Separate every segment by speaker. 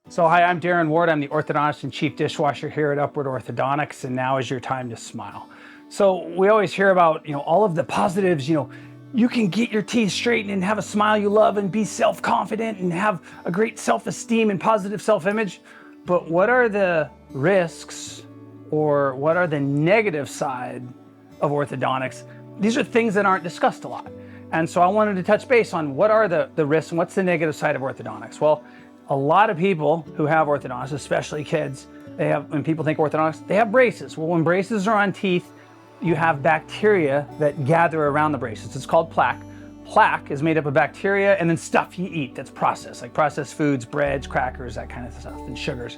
Speaker 1: So hi, I'm Darren Ward. I'm the orthodontist and chief dishwasher here at Upward Orthodontics, and now is your time to smile. So we always hear about, all of the positives, you can get your teeth straightened and have a smile you love and be self-confident and have a great self-esteem and positive self-image. But what are the risks or what are the negative side of orthodontics? These are things that aren't discussed a lot. And so I wanted to touch base on what are the risks and what's the negative side of orthodontics. Well, a lot of people who have orthodontics, especially kids, when people think orthodontics, they have braces. Well, when braces are on teeth, you have bacteria that gather around the braces. It's called plaque. Plaque is made up of bacteria and then stuff you eat that's processed, like processed foods, breads, crackers, that kind of stuff, and sugars.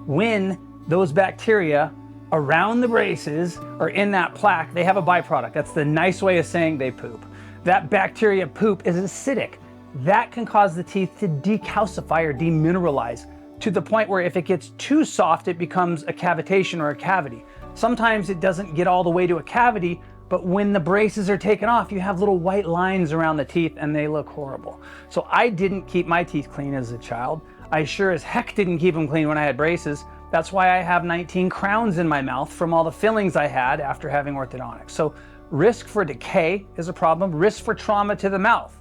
Speaker 1: When those bacteria around the braces are in that plaque, they have a byproduct. That's the nice way of saying they poop. That bacteria poop is acidic. That can cause the teeth to decalcify or demineralize to the point where if it gets too soft, it becomes a cavitation or a cavity. Sometimes it doesn't get all the way to a cavity, but when the braces are taken off, you have little white lines around the teeth and they look horrible. So I didn't keep my teeth clean as a child. I sure as heck didn't keep them clean when I had braces. That's why I have 19 crowns in my mouth from all the fillings I had after having orthodontics. So risk for decay is a problem. Risk for trauma to the mouth.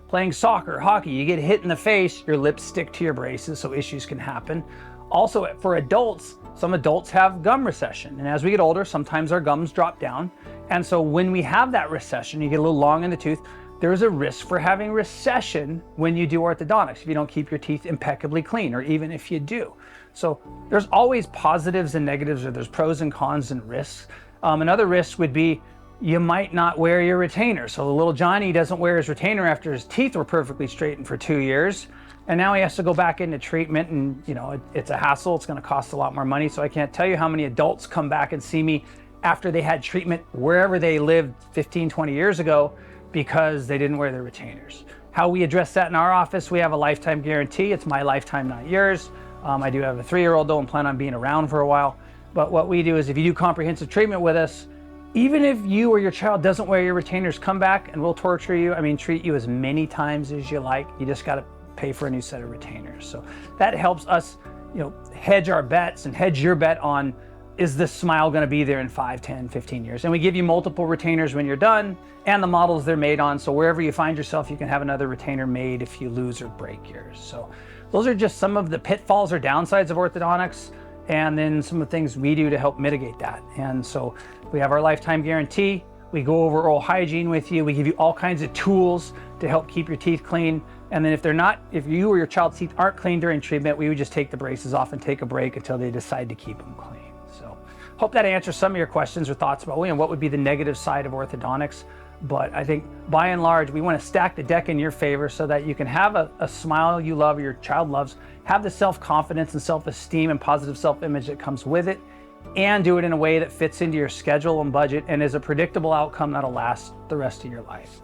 Speaker 1: Playing soccer, hockey, you get hit in the face, your lips stick to your braces, so issues can happen. Also, for adults, some adults have gum recession. And as we get older, sometimes our gums drop down. And so when we have that recession, you get a little long in the tooth, there's a risk for having recession when you do orthodontics, if you don't keep your teeth impeccably clean, or even if you do. So there's always positives and negatives, or there's pros and cons and risks. Another risk would be you might not wear your retainer. So the little Johnny doesn't wear his retainer after his teeth were perfectly straightened for 2 years. And now he has to go back into treatment and it's a hassle. It's gonna cost a lot more money. So I can't tell you how many adults come back and see me after they had treatment wherever they lived 15, 20 years ago because they didn't wear their retainers. How we address that in our office, we have a lifetime guarantee. It's my lifetime, not yours. I do have a 3-year-old though and plan on being around for a while. But what we do is if you do comprehensive treatment with us, even if you or your child doesn't wear your retainers, come back and we'll torture you. Treat you as many times as you like. You just got to pay for a new set of retainers. So that helps us, hedge our bets and hedge your bet on, is this smile going to be there in 5, 10, 15 years? And we give you multiple retainers when you're done and the models they're made on. So wherever you find yourself, you can have another retainer made if you lose or break yours. So those are just some of the pitfalls or downsides of orthodontics, and then some of the things we do to help mitigate that. And so we have our lifetime guarantee. We go over oral hygiene with you. We give you all kinds of tools to help keep your teeth clean. And then if you or your child's teeth aren't clean during treatment, we would just take the braces off and take a break until they decide to keep them clean. So hope that answers some of your questions or thoughts about what would be the negative side of orthodontics. But I think by and large, we want to stack the deck in your favor so that you can have a smile you love or your child loves, have the self-confidence and self-esteem and positive self-image that comes with it, and do it in a way that fits into your schedule and budget and is a predictable outcome that'll last the rest of your life.